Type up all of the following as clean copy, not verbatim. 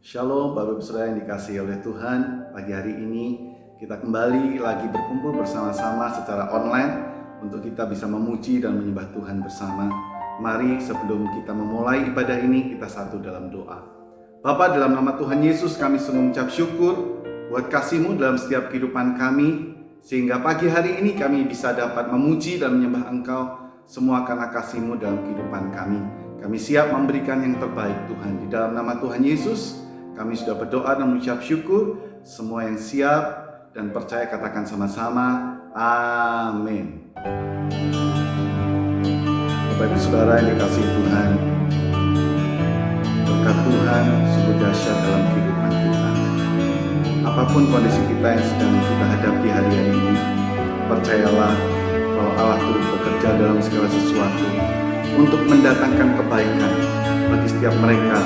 Shalom Bapak Ibu Saudara yang dikasihi oleh Tuhan. Pagi hari ini kita kembali lagi berkumpul bersama-sama secara online untuk kita bisa memuji dan menyembah Tuhan bersama. Mari sebelum kita memulai ibadah ini kita satu dalam doa. Bapa, dalam nama Tuhan Yesus kami sungguh mengucap syukur buat kasih-Mu dalam setiap kehidupan kami, sehingga pagi hari ini kami bisa dapat memuji dan menyembah Engkau semua karena kasih-Mu dalam kehidupan kami. Kami siap memberikan yang terbaik Tuhan. Di dalam nama Tuhan Yesus kami sudah berdoa dan mengucap syukur. Semua yang siap dan percaya katakan sama-sama, amin. Bapak Ibu Saudara yang dikasihi Tuhan, berkat Tuhan sungguh dahsyat dalam kehidupan kita. Apapun kondisi kita yang sedang kita hadapi hari-hari ini, percayalah bahwa Allah turut bekerja dalam segala sesuatu untuk mendatangkan kebaikan bagi setiap mereka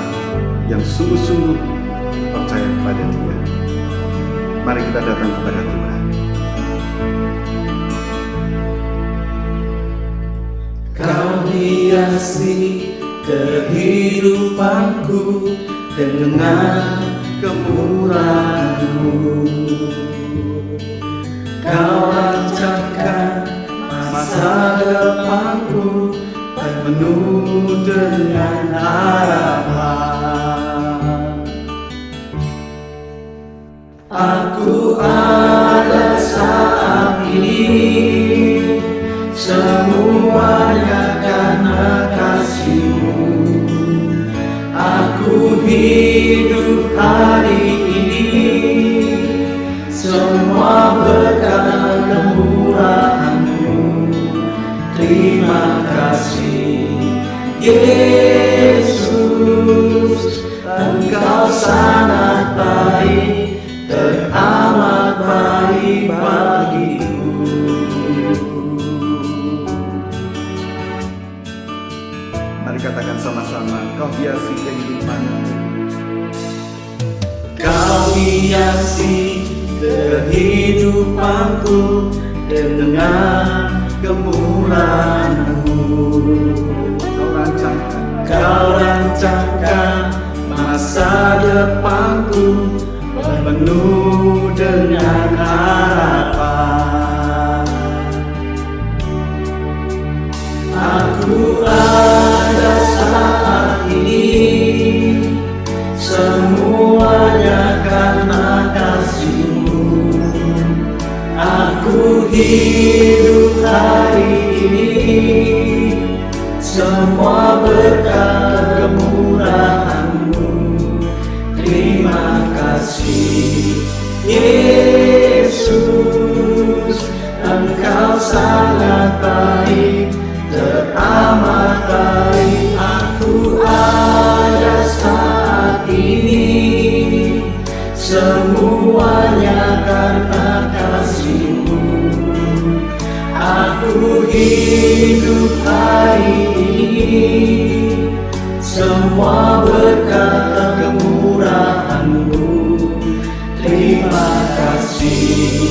yang sungguh-sungguh percaya kepada Dia. Mari kita datang kepada Tuhan. Kau hiasi kehidupanku dengan kemurahan-Mu. Kau lancarkan masa depanku penuh dengan harapan. Aku ada saat ini, semuanya karena kasih-Mu. Aku hidup hari ini, semua berkat kemurahan-Mu. Terima kasih Yesus, Engkau sangat baik, teramat baik bagiku. Mari katakan sama-sama, Kau hiasi kehidupanku. Kau hiasi kehidupanku dengan kemurahan-Mu. Kau rancangkan masa depanku penuh dengan harapan. Aku ada saat ini, semuanya karena kasih-Mu. Aku hidup hari ini, semua berkat kemurahan-Mu. Terima kasih Yesus, Engkau sangat baik, teramat baik. Aku ada saat ini, semuanya karena kasih-Mu. Aku hidup hari ini, semua berkat kemurahan-Mu. Terima kasih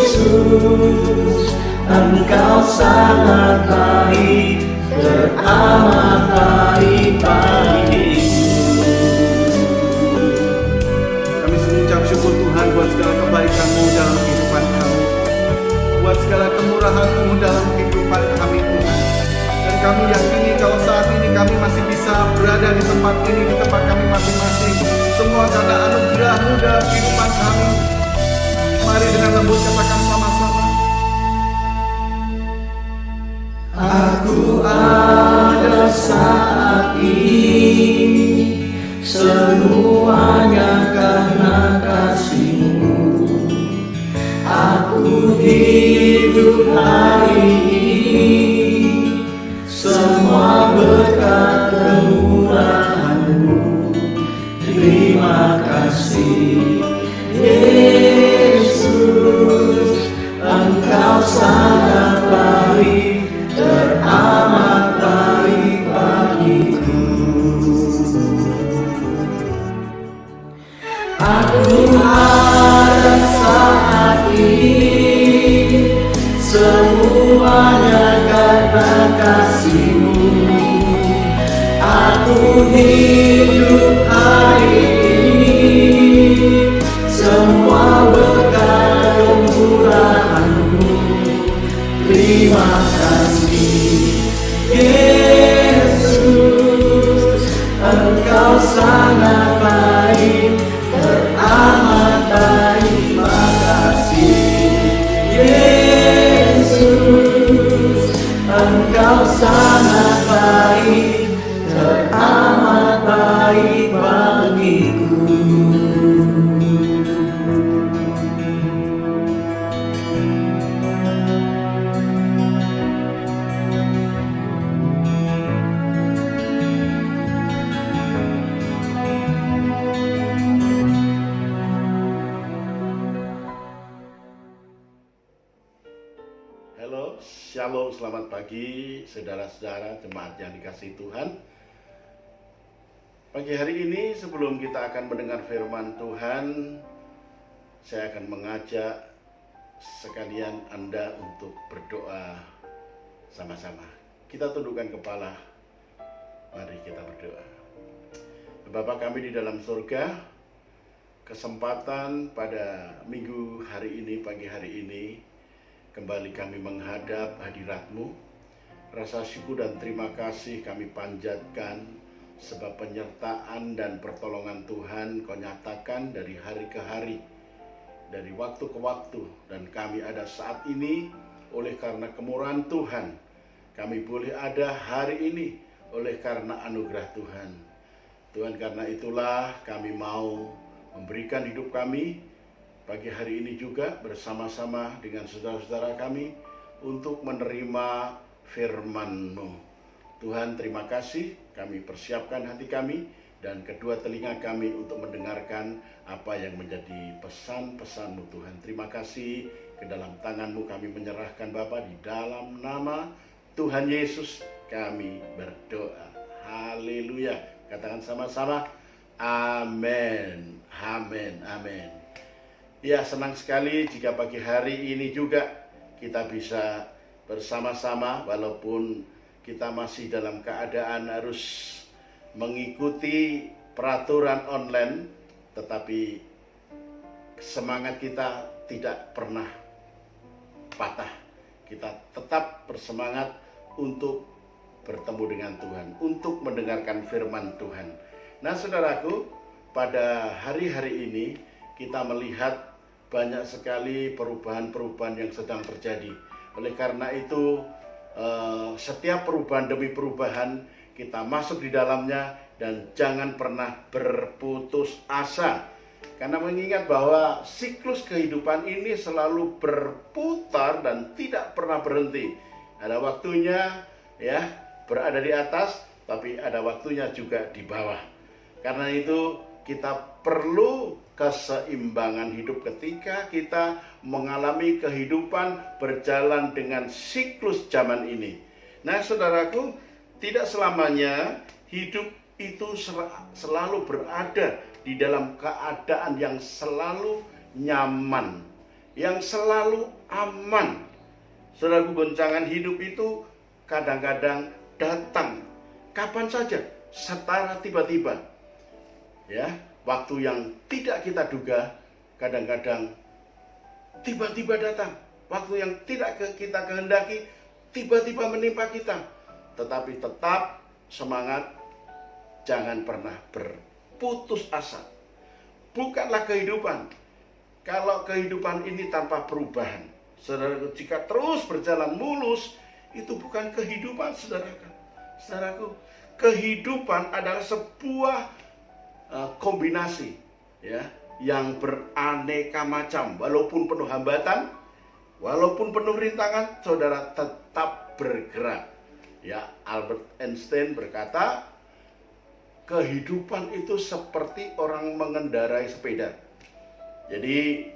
Yesus, Engkau sangat baik, teramat baik bagiku. Kami mengucap syukur Tuhan buat segala kebaikan-Mu dalam kehidupan kami, buat segala kemurahan-Mu dalam kehidupan kami Tuhan. Dan kami yakini kalau saat ini kami masih bisa berada di tempat ini, di tempat kami masing-masing, semua karena anugerah-Mu dalam kehidupan kami. Mari dengan lembut katakan sama-sama, aku ada saat ini, semuanya karena kasih-Mu. Aku hidup hari ini, semua berkat kemurahan-Mu. Terima kasih Yesus, Engkau sangat baik, teramat baik bagiku. Aku ada saat ini, semuanya karena kasih-Mu. Aku hidup baik, teramat baik bagiku. Halo, shalom, selamat pagi saudara-saudara jemaat yang dikasihi Tuhan. Pagi hari ini sebelum kita akan mendengar firman Tuhan, saya akan mengajak sekalian Anda untuk berdoa sama-sama. Kita tundukkan kepala, mari kita berdoa. Bapa kami di dalam surga, kesempatan pada minggu hari ini, pagi hari ini, kembali kami menghadap hadirat-Mu. Rasa syukur dan terima kasih kami panjatkan sebab penyertaan dan pertolongan Tuhan Kau nyatakan dari hari ke hari, dari waktu ke waktu, dan kami ada saat ini oleh karena kemurahan Tuhan. Kami boleh ada hari ini oleh karena anugerah Tuhan. Tuhan, karena itulah kami mau memberikan hidup kami pagi hari ini juga bersama-sama dengan saudara-saudara kami untuk menerima firman-Mu. Tuhan, terima kasih, kami persiapkan hati kami dan kedua telinga kami untuk mendengarkan apa yang menjadi pesan-pesan-Mu Tuhan. Terima kasih, ke dalam tangan-Mu kami menyerahkan Bapa, di dalam nama Tuhan Yesus kami berdoa. Haleluya. Katakan sama-sama, amin, amin, amin. Ya, senang sekali jika pagi hari ini juga kita bisa bersama-sama walaupun kita masih dalam keadaan harus mengikuti peraturan online, tetapi semangat kita tidak pernah patah. Kita tetap bersemangat untuk bertemu dengan Tuhan, untuk mendengarkan firman Tuhan. Nah, saudaraku, pada hari-hari ini kita melihat banyak sekali perubahan-perubahan yang sedang terjadi. Oleh karena itu, setiap perubahan demi perubahan kita masuk di dalamnya dan jangan pernah berputus asa. Karena mengingat bahwa siklus kehidupan ini selalu berputar dan tidak pernah berhenti. Ada waktunya ya berada di atas, tapi ada waktunya juga di bawah. Karena itu kita perlu keseimbangan hidup ketika kita mengalami kehidupan berjalan dengan siklus zaman ini. Nah, saudaraku, tidak selamanya hidup itu selalu berada di dalam keadaan yang selalu nyaman, yang selalu aman. Saudaraku, goncangan hidup itu kadang-kadang datang kapan saja, secara tiba-tiba. Ya, waktu yang tidak kita duga, kadang-kadang tiba-tiba datang. Waktu yang tidak kita kehendaki, tiba-tiba menimpa kita. Tetapi tetap semangat, jangan pernah berputus asa. Bukanlah kehidupan. Kalau kehidupan ini tanpa perubahan, saudaraku, jika terus berjalan mulus, itu bukan kehidupan, saudaraku. Saudaraku, kehidupan adalah sebuah kombinasi ya yang beraneka macam. Walaupun penuh hambatan, walaupun penuh rintangan, saudara tetap bergerak. Ya, Albert Einstein berkata, kehidupan itu seperti orang mengendarai sepeda. Jadi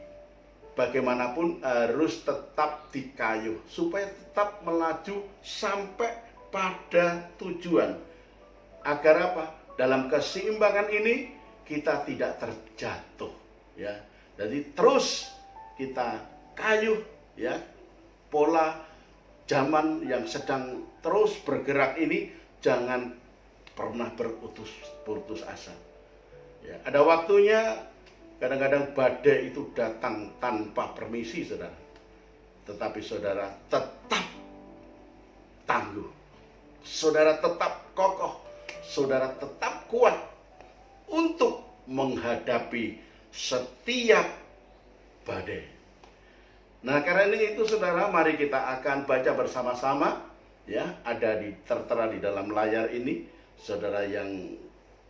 bagaimanapun harus tetap dikayuh supaya tetap melaju sampai pada tujuan. Agar apa? Dalam keseimbangan ini kita tidak terjatuh ya. Jadi terus kita kayuh ya. Pola zaman yang sedang terus bergerak ini jangan pernah berputus asa. Ya, ada waktunya. Kadang-kadang badai itu datang tanpa permisi, saudara. Tetapi saudara tetap tangguh. Saudara tetap kokoh. Saudara tetap kuat untuk menghadapi setiap badai. Nah, karena itu saudara, mari kita akan baca bersama-sama ya, ada tertera di dalam layar ini. Saudara yang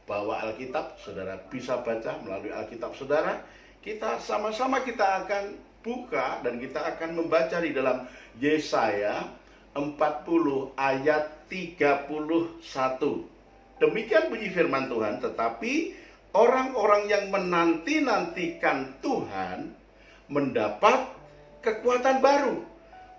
bawa Alkitab, saudara bisa baca melalui Alkitab saudara. Kita sama-sama kita akan buka dan kita akan membaca di dalam Yesaya 40 ayat 31. Demikian bunyi firman Tuhan, tetapi orang-orang yang menanti-nantikan Tuhan mendapat kekuatan baru.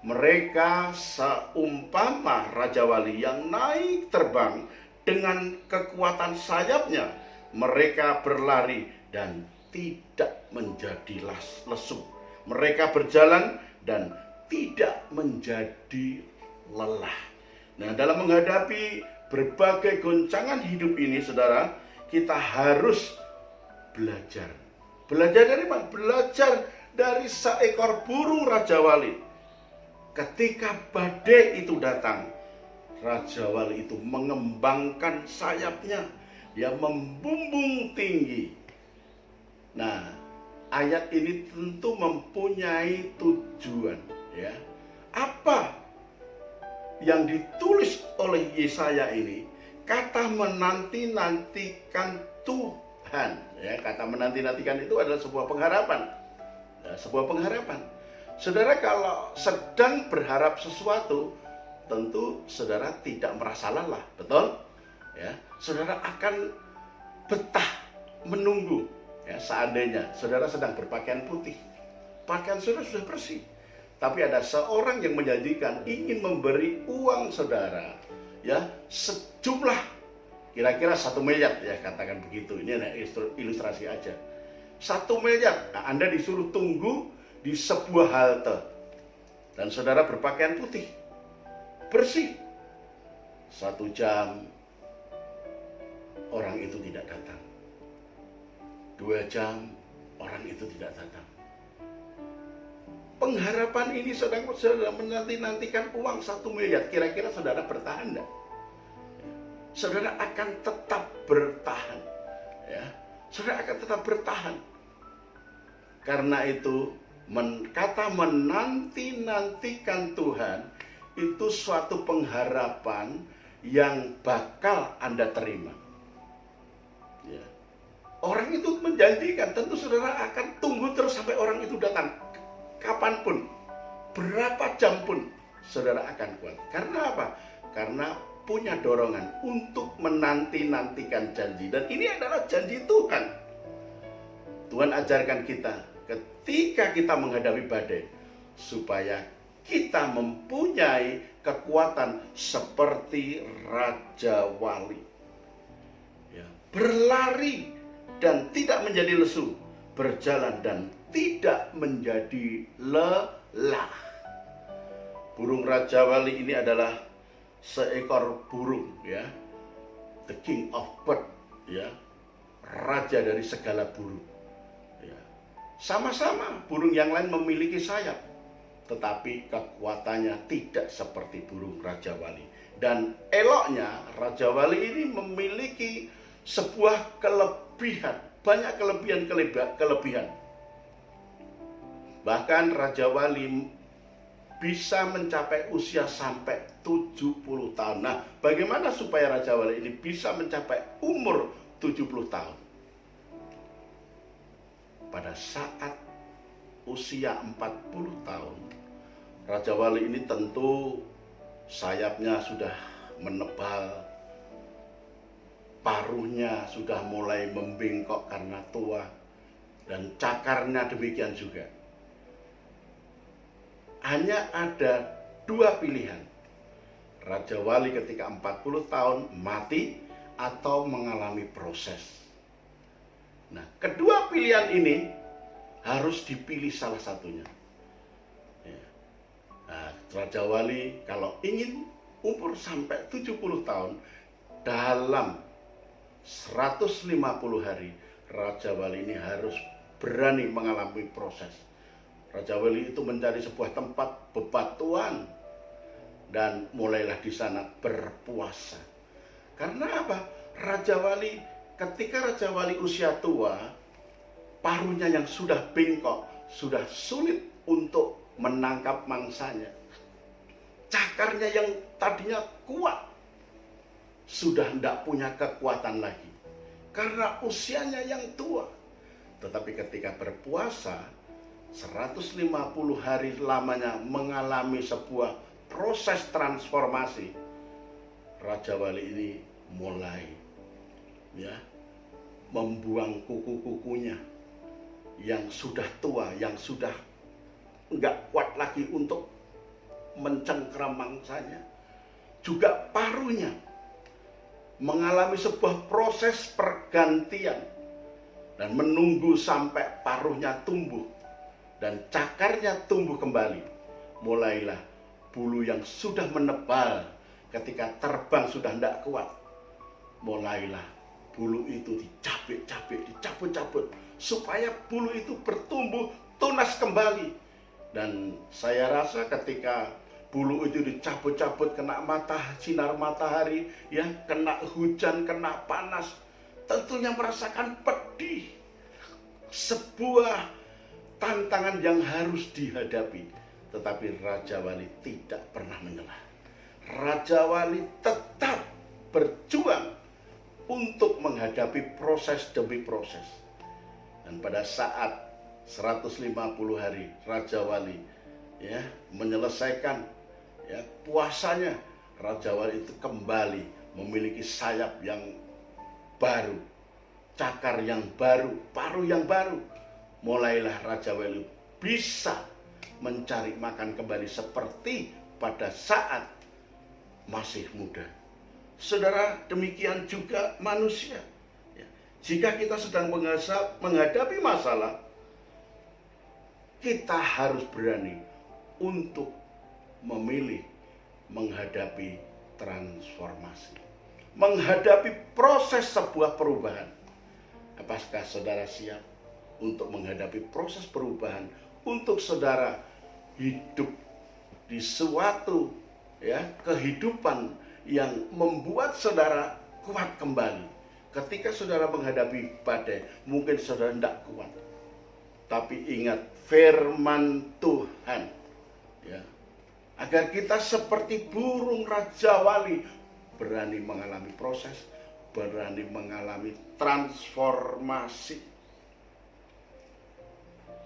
Mereka seumpama Raja Wali yang naik terbang dengan kekuatan sayapnya. Mereka berlari dan tidak menjadi lesu. Mereka berjalan dan tidak menjadi lelah. Nah, dalam menghadapi berbagai goncangan hidup ini, saudara, kita harus belajar. Belajar dari mana? Belajar dari seekor burung Raja Wali. Ketika badai itu datang, Raja Wali itu mengembangkan sayapnya. Dia membumbung tinggi. Nah, ayat ini tentu mempunyai tujuan, ya. Apa yang ditulis oleh Yesaya ini? Kata menanti-nantikan Tuhan, ya. Kata menanti-nantikan itu adalah sebuah pengharapan, ya, sebuah pengharapan. Saudara kalau sedang berharap sesuatu, tentu saudara tidak merasa lelah, betul? Ya, saudara akan betah menunggu. Ya, seandainya saudara sedang berpakaian putih, pakaian saudara sudah bersih, tapi ada seorang yang menjanjikan ingin memberi uang saudara, ya, sejumlah kira-kira 1 miliar, ya, katakan begitu. Ini ada ilustrasi aja. 1 miliar. Nah, Anda disuruh tunggu di sebuah halte dan saudara berpakaian putih, bersih. 1 jam orang itu tidak datang. 2 jam orang itu tidak datang. Pengharapan ini saudara menanti-nantikan uang 1 miliar. Kira-kira saudara bertahan enggak? Saudara akan tetap bertahan, ya. Saudara akan tetap bertahan. Karena itu kata menanti-nantikan Tuhan itu suatu pengharapan yang bakal Anda terima. Ya. Orang itu menjanjikan, tentu saudara akan tunggu terus sampai orang itu datang. Kapanpun, berapa jam pun saudara akan kuat. Karena apa? Karena punya dorongan untuk menanti-nantikan janji. Dan ini adalah janji Tuhan. Tuhan ajarkan kita ketika kita menghadapi badai, supaya kita mempunyai kekuatan seperti Raja Wali, ya, berlari dan tidak menjadi lesu, berjalan dan tidak menjadi lelah. Burung Raja Wali ini adalah seekor burung, ya, the king of bird, ya, raja dari segala burung. Sama-sama burung yang lain memiliki sayap, tetapi kekuatannya tidak seperti burung Raja Wali. Dan eloknya Raja Wali ini memiliki sebuah kelebihan, banyak kelebihan. Bahkan Raja Wali bisa mencapai usia sampai 70 tahun. Nah, bagaimana supaya Raja Wali ini bisa mencapai umur 70 tahun? Pada saat usia 40 tahun, Raja Wali ini tentu sayapnya sudah menebal, paruhnya sudah mulai membengkok karena tua, dan cakarnya demikian juga. Hanya ada 2 pilihan. Raja Wali ketika 40 tahun mati atau mengalami proses. Nah, kedua pilihan ini harus dipilih salah satunya. Ya. Nah, Raja Wali kalau ingin umur sampai 70 tahun, dalam 150 hari, Raja Wali ini harus berani mengalami proses. Raja Wali itu mencari sebuah tempat bebatuan dan mulailah di sana berpuasa. Karena apa? Raja Wali, ketika Raja Wali usia tua, paruhnya yang sudah bengkok, sudah sulit untuk menangkap mangsanya. cakarnya yang tadinya kuat sudah tidak punya kekuatan lagi karena usianya yang tua. Tetapi ketika berpuasa 150 hari lamanya mengalami sebuah proses transformasi, Raja Wali ini mulai membuang kuku-kukunya yang sudah tua, yang sudah enggak kuat lagi untuk mencengkeram mangsanya. Juga paruhnya mengalami sebuah proses pergantian dan menunggu sampai paruhnya tumbuh dan cakarnya tumbuh kembali. Mulailah bulu yang sudah menebal ketika terbang sudah tidak kuat, mulailah bulu itu dicabut-cabut supaya bulu itu bertumbuh tunas kembali. Dan saya rasa ketika bulu itu dicabut-cabut kena sinar matahari, kena hujan, kena panas, tentunya merasakan pedih. Sebuah tantangan yang harus dihadapi. Tetapi Raja Wali tidak pernah menyerah. Raja Wali tetap berjuang untuk menghadapi proses demi proses. Dan pada saat 150 hari Raja Wali menyelesaikan puasanya, Raja Wali itu kembali memiliki sayap yang baru, cakar yang baru, paruh yang baru. Mulailah Raja Wali bisa mencari makan kembali seperti pada saat masih muda. Saudara, demikian juga manusia. Jika kita sedang menghadapi masalah, kita harus berani untuk memilih menghadapi transformasi, menghadapi proses sebuah perubahan. Apakah saudara siap untuk menghadapi proses perubahan, untuk saudara hidup di suatu kehidupan yang membuat saudara kuat kembali? Ketika saudara menghadapi badai, mungkin saudara tidak kuat. Tapi ingat firman Tuhan, agar kita seperti burung Raja Wali, berani mengalami proses, berani mengalami transformasi.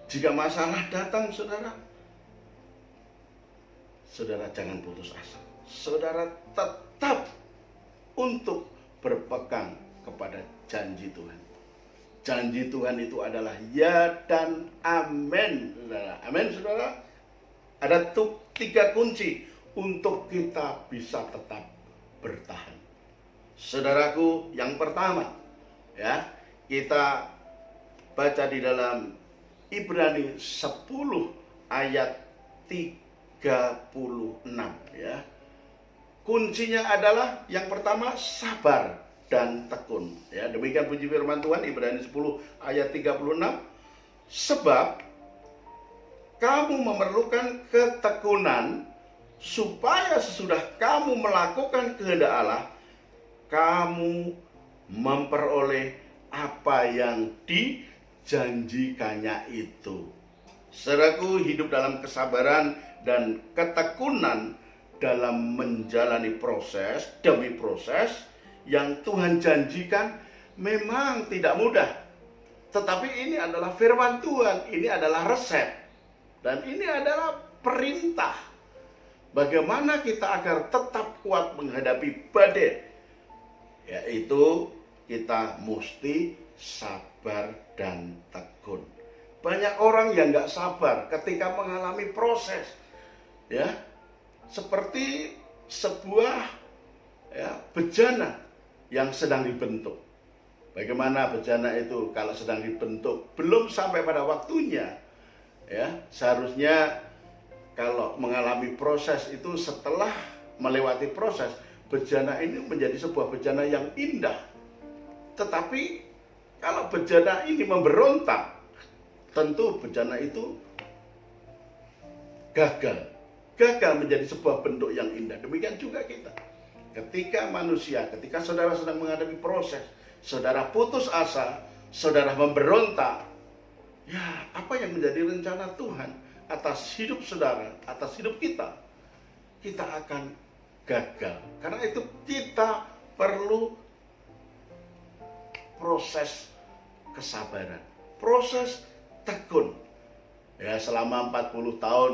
Jika masalah datang, saudara jangan putus asa. Saudara tetap untuk berpegang kepada janji Tuhan. Janji Tuhan itu adalah ya dan amin, saudara. Amin, saudara. Ada 3 kunci untuk kita bisa tetap bertahan. Saudaraku, yang pertama, kita baca di dalam Ibrani 10 ayat 36, Kuncinya adalah yang pertama sabar dan tekun. Demikian puji firman Tuhan, Ibrani 10 ayat 36. Sebab kamu memerlukan ketekunan supaya sesudah kamu melakukan kehendak Allah, kamu memperoleh apa yang dijanjikannya itu. Saudaraku, hidup dalam kesabaran dan ketekunan dalam menjalani proses demi proses yang Tuhan janjikan memang tidak mudah. Tetapi ini adalah firman Tuhan, ini adalah resep, dan ini adalah perintah. Bagaimana kita agar tetap kuat menghadapi badai? Yaitu kita mesti sabar dan tekun. Banyak orang yang nggak sabar ketika mengalami proses, seperti sebuah bejana yang sedang dibentuk. Bagaimana bejana itu kalau sedang dibentuk belum sampai pada waktunya? Seharusnya kalau mengalami proses itu, setelah melewati proses, bejana ini menjadi sebuah bejana yang indah. Tetapi kalau bejana ini memberontak, tentu bejana itu gagal menjadi sebuah bentuk yang indah. Demikian juga kita. Ketika saudara sedang menghadapi proses, saudara putus asa, saudara memberontak, apa yang menjadi rencana Tuhan atas hidup saudara, atas hidup kita? kita akan gagal. Karena itu kita perlu proses kesabaran, proses tekun. Ya, selama 40 tahun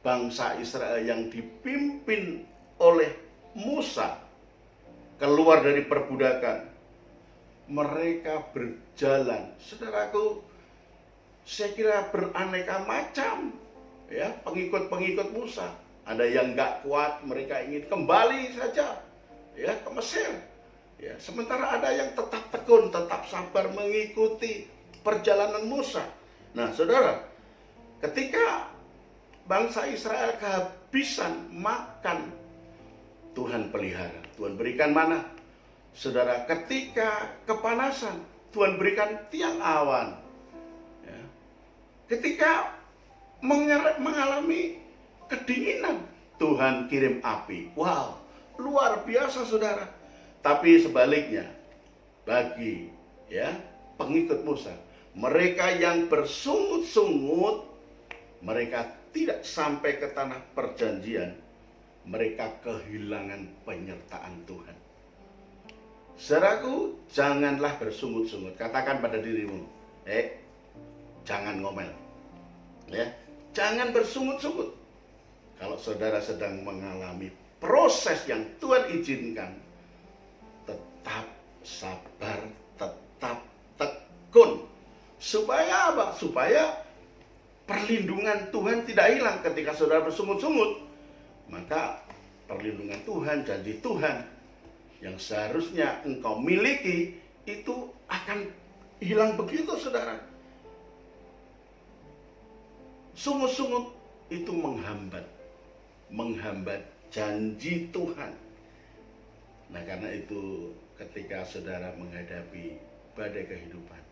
bangsa Israel yang dipimpin oleh Musa keluar dari perbudakan, mereka berjalan, saudaraku, saya kira beraneka macam, ya, pengikut-pengikut Musa. Ada yang nggak kuat, mereka ingin kembali saja, ya, ke Mesir. Ya, sementara ada yang tetap tekun, tetap sabar mengikuti perjalanan Musa. Nah, saudara, ketika bangsa Israel kehabisan makan, Tuhan pelihara, Tuhan berikan mana. Saudara, ketika kepanasan, Tuhan berikan tiang awan. Ya. Ketika mengalami kedinginan, Tuhan kirim api. Wow, luar biasa, saudara. Tapi sebaliknya, bagi, ya, pengikut Musa, mereka yang bersungut-sungut, mereka tidak sampai ke tanah perjanjian, mereka kehilangan penyertaan Tuhan. Saudaraku, janganlah bersungut-sungut. Katakan pada dirimu, jangan ngomel, ya, jangan bersungut-sungut. Kalau saudara sedang mengalami proses yang Tuhan izinkan, tetap sabar, tetap tekun. Supaya apa? Supaya perlindungan Tuhan tidak hilang ketika saudara bersungut-sungut. Maka perlindungan Tuhan, janji Tuhan yang seharusnya engkau miliki itu akan hilang begitu, saudara. Sungut-sungut itu menghambat janji Tuhan. Nah, karena itu ketika saudara menghadapi badai kehidupan,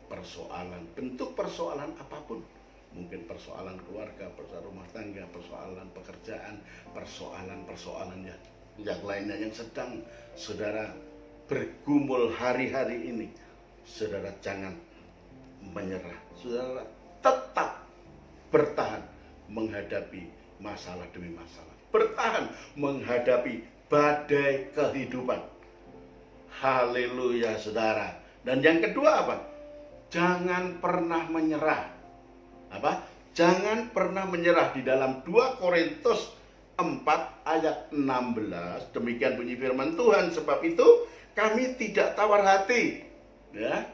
persoalan, bentuk persoalan apapun, mungkin persoalan keluarga, persoalan rumah tangga, persoalan pekerjaan, persoalan yang lainnya yang sedang saudara bergumul hari-hari ini, saudara jangan menyerah. Saudara tetap bertahan menghadapi masalah demi masalah, bertahan menghadapi badai kehidupan. Haleluya, saudara. Dan yang kedua apa? Jangan pernah menyerah. Apa? Jangan pernah menyerah. Di dalam 2 Korintus 4 ayat 16, demikian bunyi firman Tuhan, sebab itu kami tidak tawar hati, ya.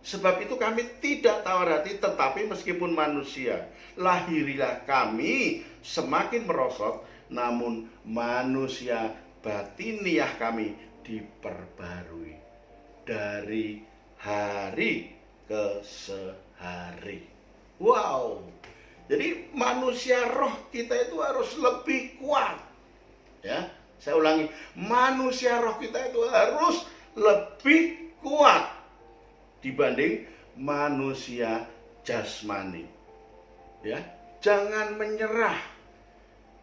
Sebab itu kami tidak tawar hati, tetapi meskipun manusia, lahirilah kami semakin merosot, namun manusia batiniah kami diperbarui dari hari ke sehari. Wow. Jadi manusia roh kita itu harus lebih kuat. Ya, saya ulangi, manusia roh kita itu harus lebih kuat dibanding manusia jasmani. Ya, jangan menyerah.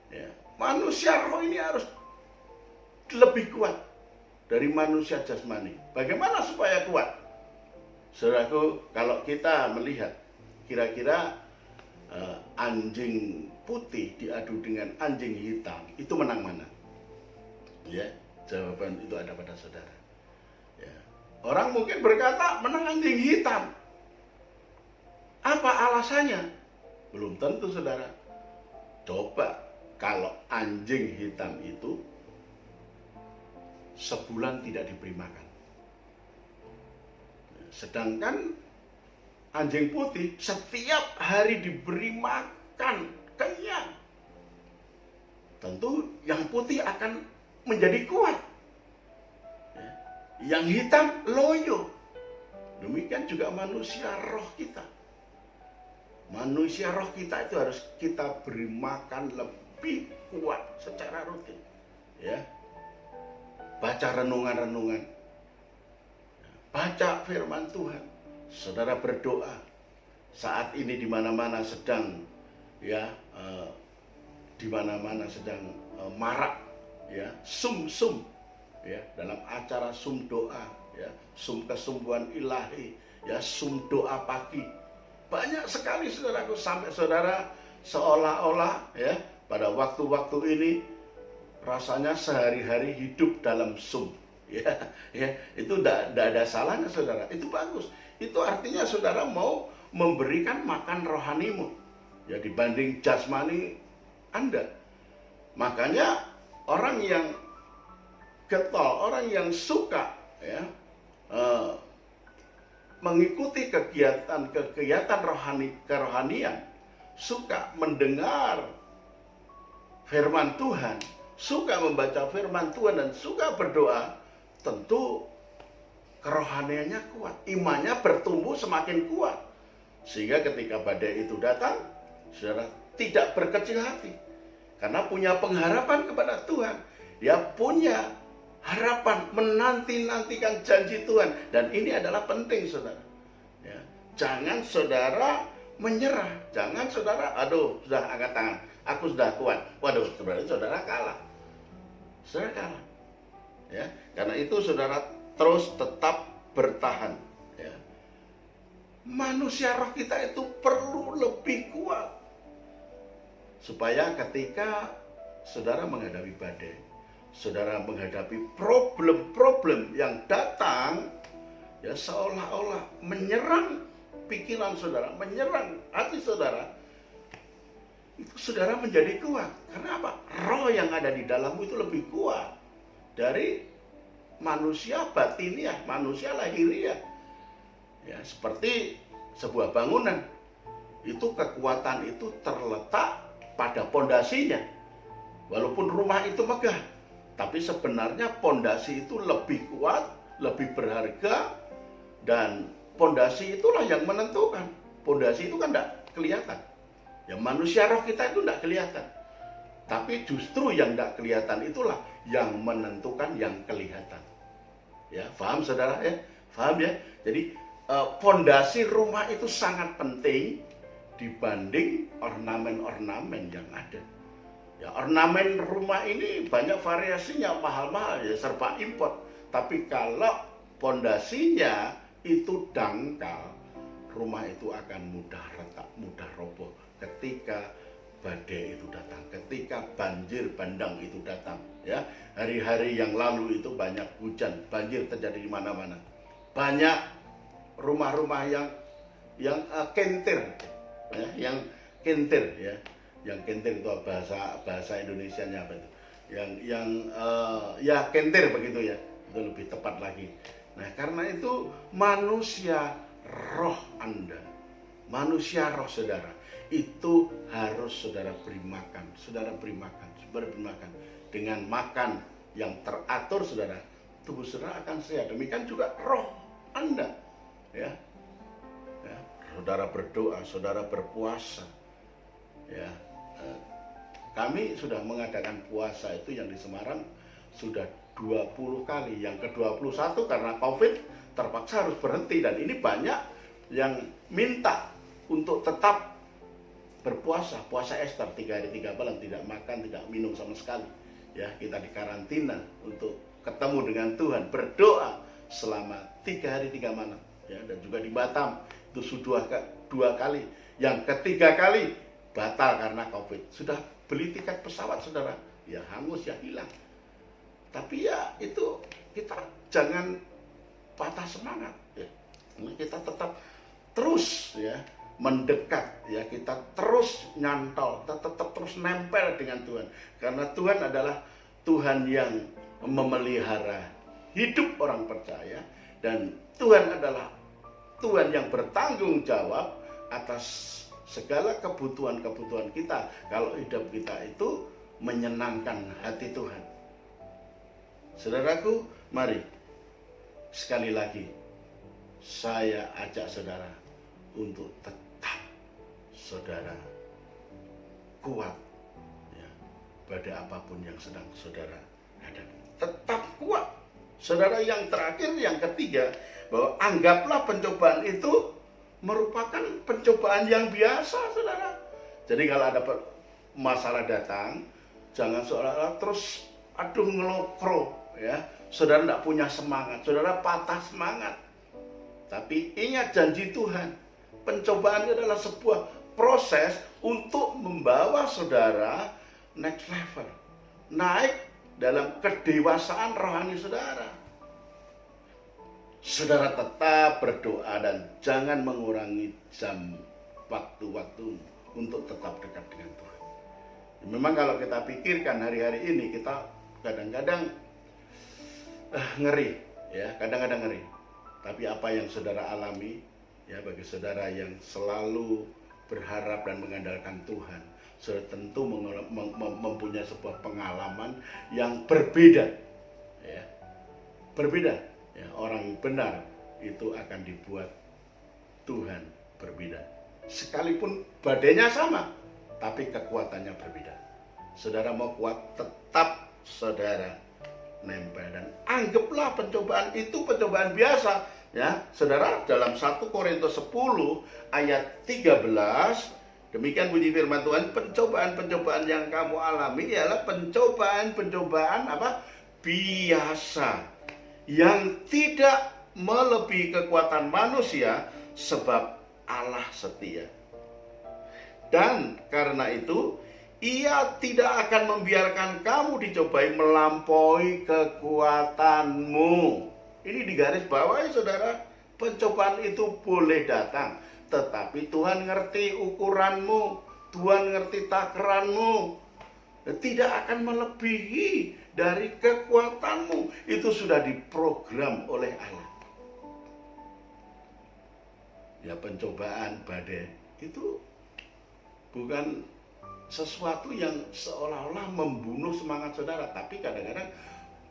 Ya, manusia roh ini harus lebih kuat dari manusia jasmani. Bagaimana supaya kuat? Saudaraku, kalau kita melihat kira-kira anjing putih diadu dengan anjing hitam, itu menang mana? Ya, jawaban itu ada pada saudara. Ya. Orang mungkin berkata menang anjing hitam. Apa alasannya? Belum tentu, saudara. Coba kalau anjing hitam itu sebulan tidak diberi makan, sedangkan anjing putih setiap hari diberi makan, kenyang. Tentu yang putih akan menjadi kuat. Yang hitam loyo. Demikian juga manusia roh kita. Manusia roh kita itu harus kita beri makan lebih kuat secara rutin. Ya. Baca renungan-renungan. Baca firman Tuhan. Saudara berdoa. Saat ini di mana-mana sedang di mana-mana sedang marak ya, sum-sum ya, dalam acara sum doa ya, sum kesembuhan ilahi ya, sum doa pagi. Banyak sekali saudaraku, sampai saudara seolah-olah ya pada waktu-waktu ini rasanya sehari-hari hidup dalam Zoom. Ya, itu tidak ada salahnya saudara, itu bagus. Itu artinya saudara mau memberikan makan rohanimu, ya, dibanding jasmani Anda. Makanya orang yang getol, orang yang suka, ya, mengikuti kegiatan kerohanian, suka mendengar firman Tuhan, suka membaca firman Tuhan, dan suka berdoa, tentu kerohaniannya kuat, imannya bertumbuh semakin kuat, sehingga ketika badai itu datang, saudara tidak berkecil hati, karena punya pengharapan kepada Tuhan. Dia punya harapan, menanti-nantikan janji Tuhan, dan ini adalah penting saudara. Ya, jangan saudara menyerah, jangan saudara, aduh sudah angkat tangan, aku sudah kuat, waduh, sebenarnya saudara kalah, saudara kalah. Ya, karena itu saudara terus tetap bertahan. Ya. Manusia roh kita itu perlu lebih kuat, supaya ketika saudara menghadapi badai, saudara menghadapi problem-problem yang datang, ya, seolah-olah menyerang pikiran saudara, menyerang hati saudara, itu saudara menjadi kuat. Karena apa? Roh yang ada di dalammu itu lebih kuat dari manusia batiniah, manusia lahiriah. Ya, seperti sebuah bangunan, itu kekuatan itu terletak pada pondasinya. Walaupun rumah itu megah, tapi sebenarnya pondasi itu lebih kuat, lebih berharga, dan pondasi itulah yang menentukan. Pondasi itu kan tidak kelihatan. Ya, manusia roh kita itu tidak kelihatan. Tapi justru yang tidak kelihatan itulah yang menentukan yang kelihatan. Ya, paham saudara ya? Paham ya? Jadi pondasi rumah itu sangat penting dibanding ornamen-ornamen yang ada. Ya, ornamen rumah ini banyak variasinya, mahal-mahal, ya, serba import. Tapi kalau pondasinya itu dangkal, rumah itu akan mudah retak, mudah roboh ketika badai itu datang, ketika banjir bandang itu datang. Ya, hari-hari yang lalu itu banyak hujan, banjir terjadi di mana-mana. Banyak rumah-rumah yang kentir, ya, yang kentir, ya. Yang kentir itu bahasa Indonesianya apa itu? Ya kentir begitu ya. Itu lebih tepat lagi. Nah, karena itu manusia roh Anda, manusia roh saudara, itu harus saudara beri makan. Saudara beri makan, saudara beri makan. Dengan makan yang teratur saudara, tubuh saudara akan sehat. Demikian juga roh Anda. Ya. Ya, saudara berdoa, saudara berpuasa. Ya. Kami sudah mengadakan puasa itu yang di Semarang sudah 20 kali. Yang ke-21 karena Covid terpaksa harus berhenti, dan ini banyak yang minta untuk tetap berpuasa, puasa Ester 3 hari 3 malam, tidak makan, tidak minum sama sekali. Ya, kita dikarantina untuk ketemu dengan Tuhan, berdoa selama 3 hari 3 malam. Ya, dan juga di Batam itu sudah 2 kali. Yang ketiga kali batal karena Covid. Sudah beli tiket pesawat saudara, ya hangus, ya hilang. Tapi ya itu kita jangan patah semangat. Ya. Kita tetap terus ya mendekat, ya, kita terus nyantol, tetap terus nempel dengan Tuhan, karena Tuhan adalah Tuhan yang memelihara hidup orang percaya, dan Tuhan adalah Tuhan yang bertanggung jawab atas segala kebutuhan-kebutuhan kita kalau hidup kita itu menyenangkan hati Tuhan. Saudaraku, mari sekali lagi saya ajak saudara untuk tetap saudara kuat, ya, pada apapun yang sedang saudara hadapi. Tetap kuat. Saudara, yang terakhir, yang ketiga, bahwa anggaplah pencobaan itu merupakan pencobaan yang biasa, saudara. Jadi kalau ada masalah datang, jangan seolah-olah terus aduh ngelokro, ya. Saudara tidak punya semangat, saudara patah semangat. Tapi ingat janji Tuhan, pencobaan itu adalah sebuah proses untuk membawa saudara next level, naik dalam kedewasaan rohani saudara. Saudara tetap berdoa dan jangan mengurangi jam waktu-waktu untuk tetap dekat dengan Tuhan. Memang kalau kita pikirkan hari-hari ini, kita kadang-kadang ngeri, ya, kadang-kadang ngeri. Tapi apa yang saudara alami, ya, bagi saudara yang selalu berharap dan mengandalkan Tuhan, saudara tentu mempunyai sebuah pengalaman yang berbeda, ya, berbeda. Ya, orang benar itu akan dibuat Tuhan berbeda. Sekalipun badainya sama, tapi kekuatannya berbeda. Saudara mau kuat, tetap saudara nempel dan anggaplah pencobaan itu pencobaan biasa. Ya, saudara, dalam 1 Korintus 10 ayat 13, demikian bunyi firman Tuhan, pencobaan-pencobaan yang kamu alami ialah pencobaan-pencobaan apa? Biasa, yang tidak melebihi kekuatan manusia, sebab Allah setia. Dan karena itu, Ia tidak akan membiarkan kamu dicobai melampaui kekuatanmu. Ini digaris bawahi saudara, pencobaan itu boleh datang, tetapi Tuhan ngerti ukuranmu, Tuhan ngerti takaranmu, tidak akan melebihi dari kekuatanmu. Itu sudah diprogram oleh Allah. Ya, pencobaan badai itu bukan sesuatu yang seolah-olah membunuh semangat saudara, tapi kadang-kadang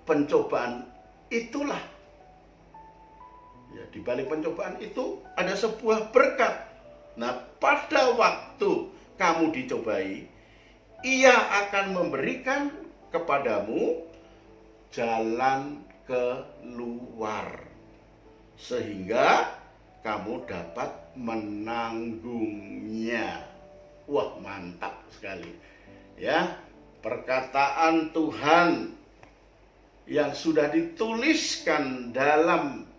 pencobaan itulah, ya, di balik pencobaan itu ada sebuah berkat. Nah, pada waktu kamu dicobai, Ia akan memberikan kepadamu jalan keluar, sehingga kamu dapat menanggungnya. Wah, mantap sekali. Ya, perkataan Tuhan yang sudah dituliskan dalam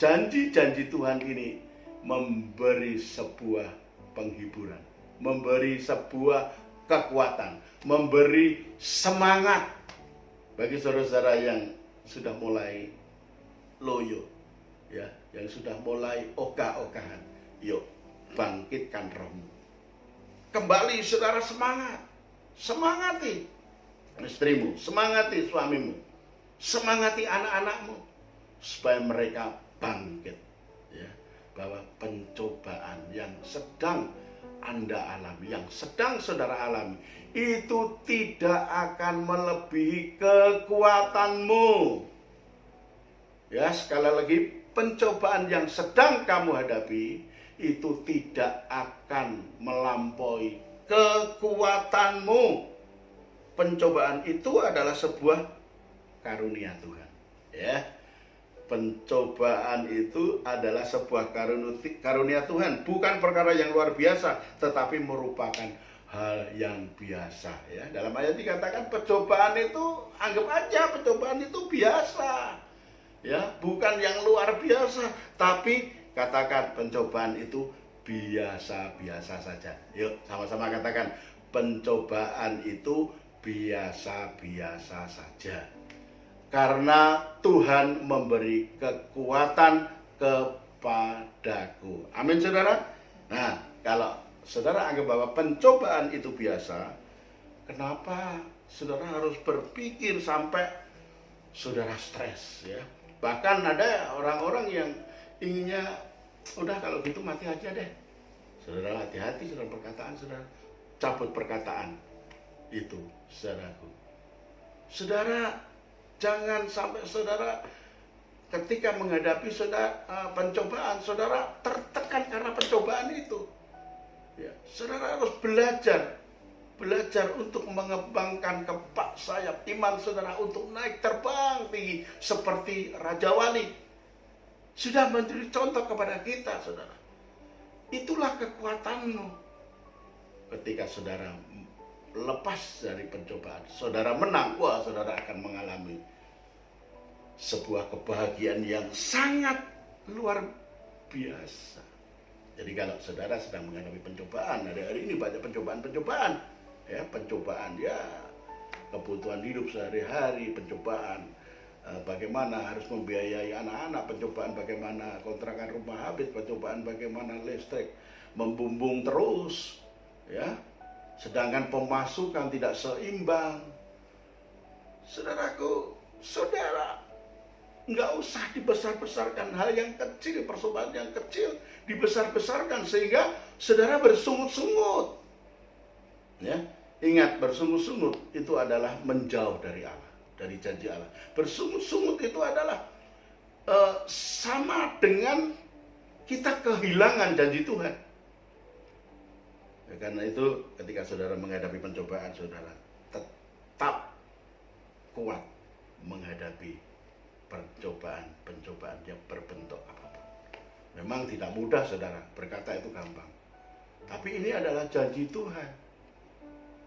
janji-janji Tuhan ini memberi sebuah penghiburan, memberi sebuah kekuatan, memberi semangat bagi saudara-saudara yang sudah mulai loyo, ya, yang sudah mulai ogah-ogahan. Yuk, bangkitkan rohmu. Kembali saudara, semangat. Semangati istrimu, semangati suamimu, semangati anak-anakmu supaya mereka bangkit, ya, bahwa pencobaan yang sedang Anda alami, yang sedang saudara alami, itu tidak akan melebihi kekuatanmu. Ya, sekali lagi, pencobaan yang sedang kamu hadapi itu tidak akan melampaui kekuatanmu. Pencobaan itu adalah sebuah karunia Tuhan, ya. Pencobaan itu adalah sebuah karunia Tuhan, bukan perkara yang luar biasa, tetapi merupakan hal yang biasa, ya. Dalam ayat dikatakan pencobaan itu, anggap aja pencobaan itu biasa, ya, bukan yang luar biasa, tapi katakan pencobaan itu biasa-biasa saja. Yuk, sama-sama katakan, pencobaan itu biasa-biasa saja. Karena Tuhan memberi kekuatan kepadaku. Amin, saudara. Nah, kalau saudara anggap bahwa pencobaan itu biasa, kenapa saudara harus berpikir sampai saudara stres, ya? Bahkan ada orang-orang yang inginnya, udah kalau gitu mati aja deh. Saudara, hati-hati saudara perkataan, saudara. Cabut perkataan itu, saudaraku. Saudara, jangan sampai saudara ketika menghadapi pencobaan, saudara tertekan karena pencobaan itu. Ya, saudara harus belajar untuk mengembangkan kepak sayap iman saudara untuk naik terbang tinggi seperti Raja Wali. Sudah menjadi contoh kepada kita, saudara. Itulah kekuatanmu. Ketika saudara lepas dari pencobaan, saudara menang, wah, saudara akan mengalami sebuah kebahagiaan yang sangat luar biasa. Jadi kalau saudara sedang menghadapi pencobaan, hari ini banyak pencobaan-pencobaan, ya, pencobaan ya, kebutuhan hidup sehari-hari, pencobaan bagaimana harus membiayai anak-anak, pencobaan bagaimana kontrakan rumah habis, pencobaan bagaimana listrik membumbung terus, ya, sedangkan pemasukan tidak seimbang. Saudaraku, saudara, nggak usah dibesar-besarkan hal yang kecil, persoalan yang kecil dibesar-besarkan sehingga saudara bersungut-sungut. Ya, ingat, bersungut-sungut itu adalah menjauh dari Allah, dari janji Allah. Bersungut-sungut itu adalah sama dengan kita kehilangan janji Tuhan. Ya, karena itu ketika saudara menghadapi pencobaan, saudara tetap kuat menghadapi pencobaan yang berbentuk apapun. Memang tidak mudah, saudara, berkata itu gampang. Tapi ini adalah janji Tuhan.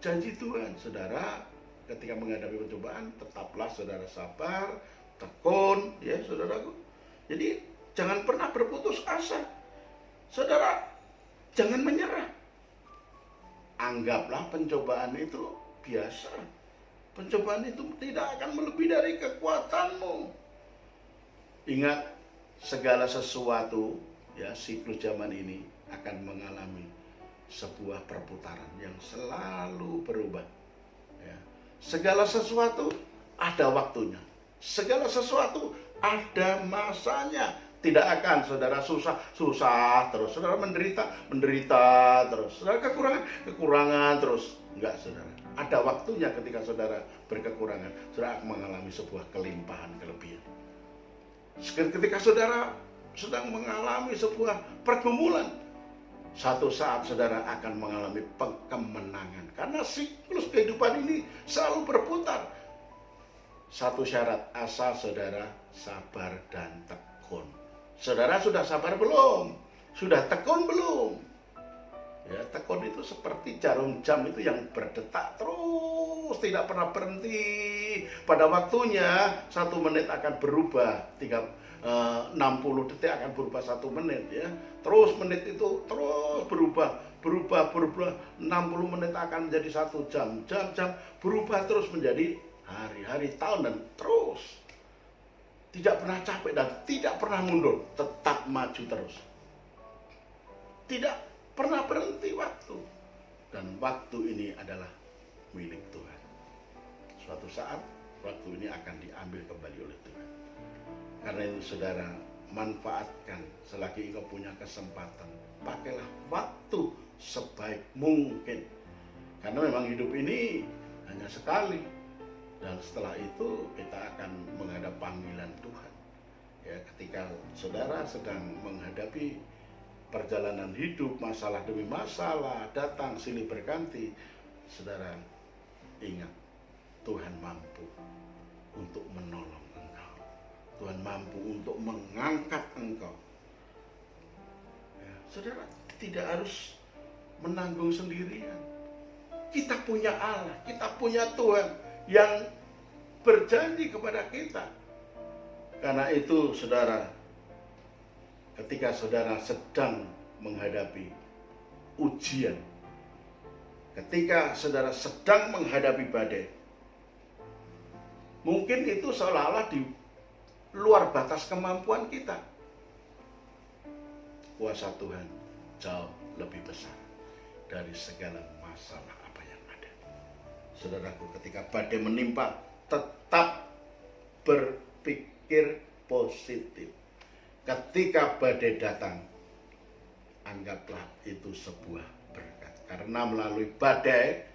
Janji Tuhan, saudara, ketika menghadapi pencobaan, tetaplah saudara sabar, tekun, ya saudaraku. Jadi jangan pernah berputus asa. Saudara, jangan menyerah. Anggaplah pencobaan itu biasa. Pencobaan itu tidak akan melebihi dari kekuatanmu. Ingat, segala sesuatu, ya, siklus zaman ini akan mengalami sebuah perputaran yang selalu berubah. Ya. Segala sesuatu ada waktunya. Segala sesuatu ada masanya. Tidak akan saudara susah terus, saudara menderita terus, saudara kekurangan terus. Enggak, saudara. Ada waktunya ketika saudara berkekurangan, saudara akan mengalami sebuah kelimpahan, kelebihan. Ketika saudara sedang mengalami sebuah pergumulan, satu saat saudara akan mengalami kemenangan. Karena siklus kehidupan ini selalu berputar. Satu syarat, asal saudara sabar dan tekun. Saudara sudah sabar belum? Sudah tekun belum? Ya, tekun itu seperti jarum jam itu yang berdetak terus, tidak pernah berhenti. Pada waktunya 1 menit akan berubah, 60 detik akan berubah 1 menit, ya. Terus menit itu terus berubah 60 menit akan menjadi 1 jam, jam berubah terus menjadi hari, tahun, dan terus. Tidak pernah capek dan tidak pernah mundur, tetap maju terus. Tidak pernah berhenti waktu. Dan waktu ini adalah milik Tuhan. Suatu saat waktu ini akan diambil kembali oleh Tuhan. Karena itu saudara, manfaatkan selagi engkau punya kesempatan. Pakailah waktu sebaik mungkin. Karena memang hidup ini hanya sekali. Dan setelah itu kita akan menghadap panggilan Tuhan. Ya, ketika saudara sedang menghadapi perjalanan hidup, masalah demi masalah datang silih berganti, saudara ingat, Tuhan mampu untuk menolong engkau. Tuhan mampu untuk mengangkat engkau. Ya, saudara tidak harus menanggung sendirian. Kita punya Allah, kita punya Tuhan yang berjanji kepada kita. Karena itu saudara, ketika saudara sedang menghadapi ujian, ketika saudara sedang menghadapi badai, mungkin itu seolah-olah di luar batas kemampuan kita. Kuasa Tuhan jauh lebih besar dari segala masalah apa yang ada. Saudaraku, ketika badai menimpa, tetap berpikir positif. Ketika badai datang, anggaplah itu sebuah berkat. Karena melalui badai,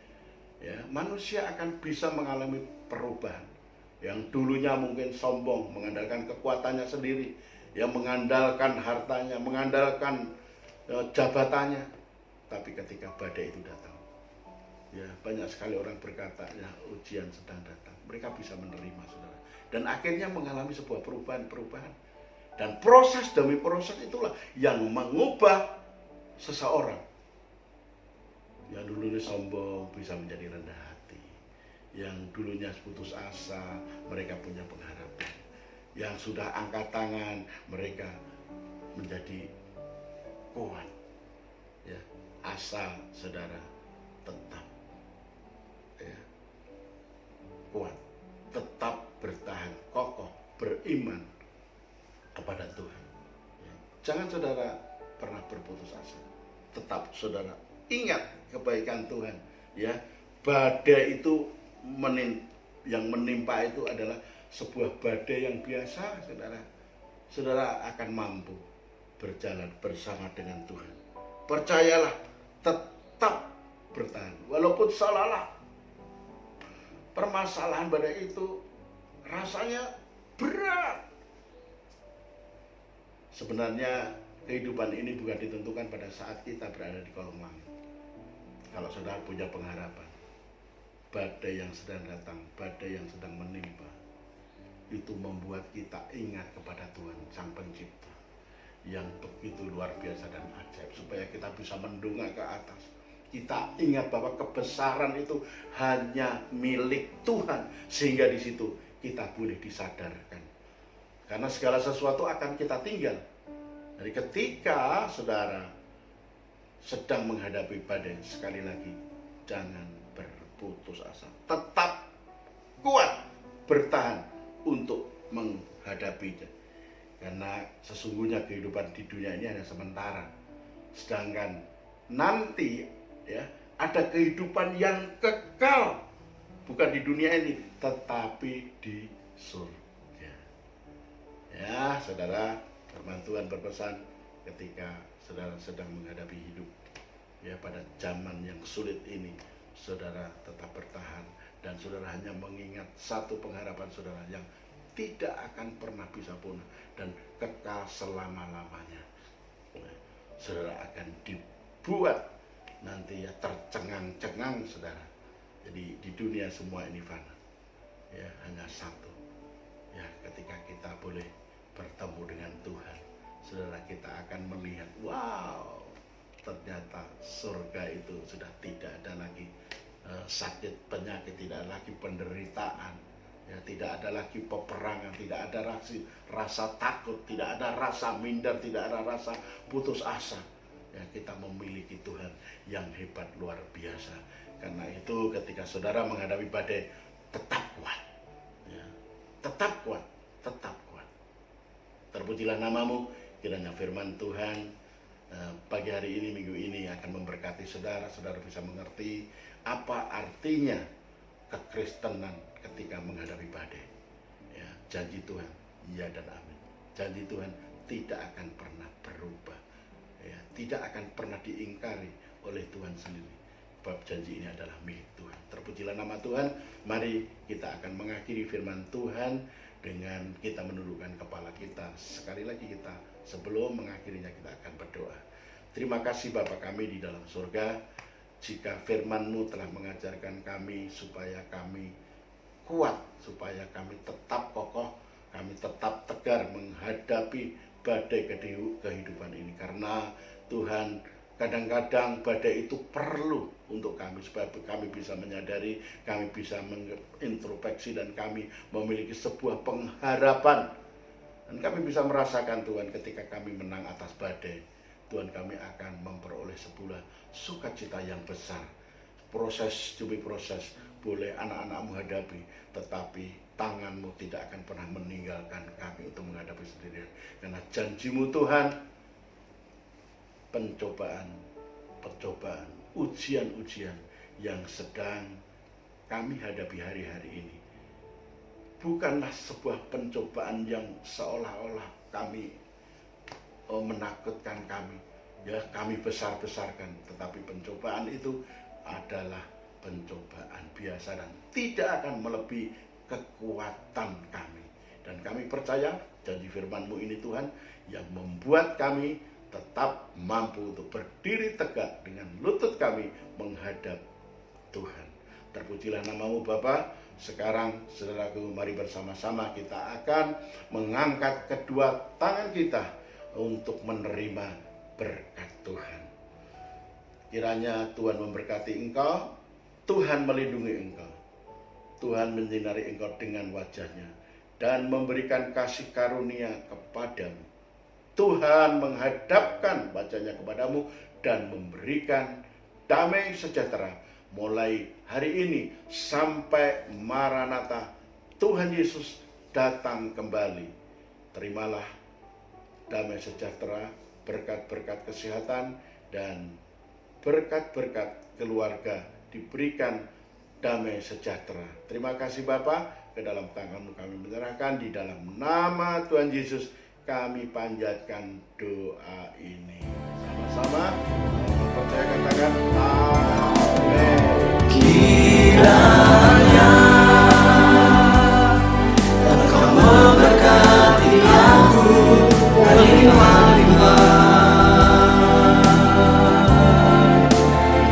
ya, manusia akan bisa mengalami perubahan. Yang dulunya mungkin sombong, mengandalkan kekuatannya sendiri, yang mengandalkan hartanya, mengandalkan jabatannya. Tapi ketika badai itu datang, ya, banyak sekali orang berkata, ya, ujian sedang datang. Mereka bisa menerima, saudara. Dan akhirnya mengalami sebuah perubahan. Dan proses demi proses itulah yang mengubah seseorang. Yang dulunya sombong bisa menjadi rendah hati. Yang dulunya putus asa, mereka punya pengharapan. Yang sudah angkat tangan, mereka menjadi kuat. Ya, asal saudara tetap kuat, tetap bertahan kokoh, beriman kepada Tuhan. Ya, jangan saudara pernah berputus asa. Tetap saudara ingat kebaikan Tuhan. Ya, badai itu yang menimpa itu adalah sebuah badai yang biasa, saudara. Saudara akan mampu berjalan bersama dengan Tuhan. Percayalah, tetap bertahan. Walaupun seolah-olah permasalahan badai itu rasanya berat. Sebenarnya kehidupan ini bukan ditentukan pada saat kita berada di kolong langit. Kalau saudara punya pengharapan, badai yang sedang datang, badai yang sedang menimpa, itu membuat kita ingat kepada Tuhan Sang Pencipta yang begitu luar biasa dan ajaib, supaya kita bisa mendongak ke atas. Kita ingat bahwa kebesaran itu hanya milik Tuhan, sehingga di situ kita boleh disadarkan. Karena segala sesuatu akan kita tinggal. Jadi ketika saudara sedang menghadapi badai, sekali lagi jangan berputus asa. Tetap kuat bertahan untuk menghadapinya. Karena sesungguhnya kehidupan di dunia ini hanya sementara. Sedangkan nanti ya ada kehidupan yang kekal, bukan di dunia ini tetapi di surga. Ya, saudara, firman Tuhan berpesan ketika saudara sedang menghadapi hidup ya pada zaman yang sulit ini, saudara tetap bertahan dan saudara hanya mengingat satu pengharapan saudara yang tidak akan pernah bisa punah dan kekal selama-lamanya. Saudara akan dibuat nanti ya tercengang-cengang, saudara. Jadi di dunia semua ini fana. Ya, hanya satu. Ya, ketika kita boleh bertemu dengan Tuhan, saudara, kita akan melihat, wow, ternyata surga itu sudah tidak ada lagi sakit, penyakit, tidak ada lagi penderitaan, ya, tidak ada lagi peperangan, tidak ada rasa takut, tidak ada rasa minder, tidak ada rasa putus asa. Ya, kita memiliki Tuhan yang hebat luar biasa. Karena itu ketika saudara menghadapi badai, tetap kuat, ya, tetap kuat, tetap kuat. Terpujilah namamu. Kiranya firman Tuhan pagi hari ini, minggu ini akan memberkati saudara. Saudara bisa mengerti apa artinya kekristenan ketika menghadapi badai. Ya, janji Tuhan, ya dan amin. Janji Tuhan tidak akan pernah berubah. Ya, tidak akan pernah diingkari oleh Tuhan sendiri. Sebab janji ini adalah milik Tuhan. Terpujilah nama Tuhan. Mari kita akan mengakhiri firman Tuhan dengan kita menundukkan kepala kita. Sekali lagi kita sebelum mengakhirinya kita akan berdoa. Terima kasih Bapa kami di dalam surga. Jika firman-Mu telah mengajarkan kami supaya kami kuat, supaya kami tetap kokoh, kami tetap tegar menghadapi badai kehidupan ini. Karena Tuhan, kadang-kadang badai itu perlu untuk kami supaya kami bisa menyadari, kami bisa mengintrospeksi dan kami memiliki sebuah pengharapan. Dan kami bisa merasakan Tuhan ketika kami menang atas badai, Tuhan kami akan memperoleh sebuah sukacita yang besar. Proses demi proses boleh anak-anak-Mu hadapi, tetapi tangan-Mu tidak akan pernah meninggalkan kami untuk menghadapi sendirian. Karena janji-Mu Tuhan, pencobaan, ujian-ujian yang sedang kami hadapi hari-hari ini bukanlah sebuah pencobaan yang seolah-olah kami menakutkan kami, ya kami besar-besarkan, tetapi pencobaan itu adalah pencobaan biasa dan tidak akan melebihi kekuatan kami. Dan kami percaya janji firman-Mu ini Tuhan yang membuat kami tetap mampu untuk berdiri tegak dengan lutut kami menghadap Tuhan. Terpujilah nama-Mu Bapa. Sekarang saudaraku, mari bersama-sama kita akan mengangkat kedua tangan kita untuk menerima berkat Tuhan. Kiranya Tuhan memberkati engkau, Tuhan melindungi engkau, Tuhan menyinari engkau dengan wajah-Nya dan memberikan kasih karunia kepadamu. Tuhan menghadapkan wajah-Nya kepadamu dan memberikan damai sejahtera mulai hari ini sampai Maranatha, Tuhan Yesus datang kembali. Terimalah damai sejahtera, berkat-berkat kesehatan, dan berkat-berkat keluarga diberikan damai sejahtera. Terima kasih Bapa, ke dalam tangan-Mu kami menyerahkan, di dalam nama Tuhan Yesus kami panjatkan doa ini. Sama-sama percaya, katakan amin. Kiranya Engkau memberkati aku berlimpah-limpah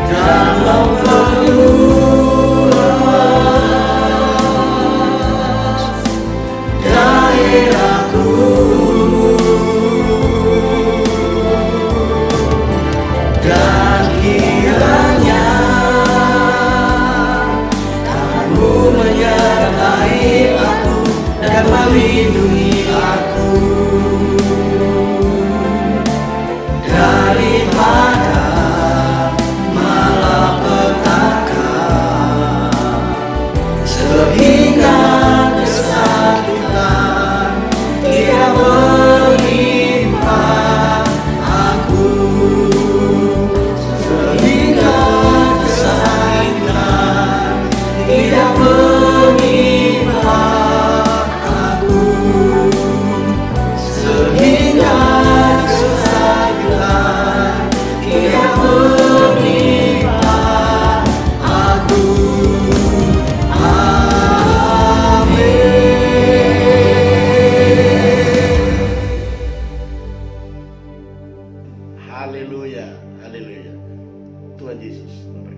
dalam peluang daerahku, dan kiranya Kamu menyertai aku dan melindungi aku daripada malapetaka, sehingga kesakitan tidak menimpa aku, sehingga kesakitan tidak menimpa aku, sehingga kesakitan tidak menimpa aku. Haleluya, haleluya. Tuhan Yesus memberkati.